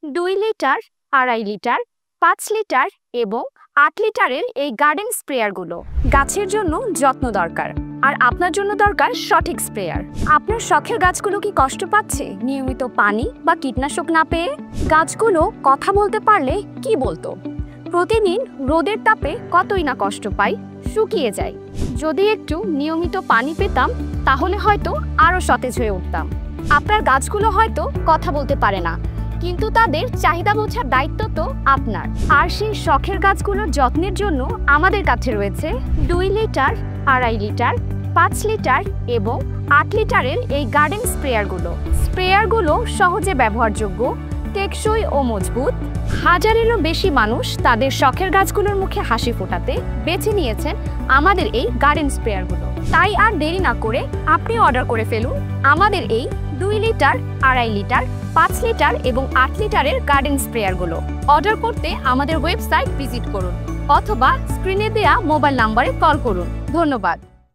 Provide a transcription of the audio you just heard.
2 litre, 2.5 litre, 5 litre এবং 8 লিটারের এই গার্ডেন স্প্রেয়ারগুলো গাছের জন্য যত্ন দরকার, আর আপনার জন্য দরকার সঠিক স্প্রেয়ার। আপনার শখের গাছগুলো কি কষ্ট পাচ্ছে নিয়মিত পানি বা কীটনাশক না পেয়ে? গাছগুলো কথা বলতে পারলে কি বলতো? প্রতিদিন রোদের তাপে কতই না কষ্ট পাই, শুকিয়ে যায়। যদি একটু নিয়মিত পানি পেতাম তাহলে হয়তো আরও সতেজ হয়ে উঠতাম। আপনার গাছগুলো হয়তো কথা বলতে পারে না, কিন্তু তাদের চাহিদা বোঝার দায়িত্ব তো আপনার। আর সেই শখের গাছগুলোর যত্নের জন্য আমাদের কাছে রয়েছে 2 লিটার, 2.5 লিটার, 5 লিটার এবং 8 লিটারের এই গার্ডেন স্প্রেয়ারগুলো সহজে ব্যবহারযোগ্য, টেকসই ও মজবুত। হাজারেরও বেশি মানুষ তাদের শখের গাছগুলোর মুখে হাসি ফোটাতে বেছে নিয়েছেন আমাদের এই গার্ডেন স্প্রেয়ারগুলো। তাই আর দেরি না করে আপনি অর্ডার করে ফেলুন আমাদের এই 2 লিটার, 2.5 লিটার, 5 লিটার এবং 8 লিটারের গার্ডেন স্প্রেয়ারগুলো। অর্ডার করতে আমাদের ওয়েবসাইট ভিজিট করুন অথবা স্ক্রিনে দেয়া মোবাইল নাম্বারে কল করুন। ধন্যবাদ।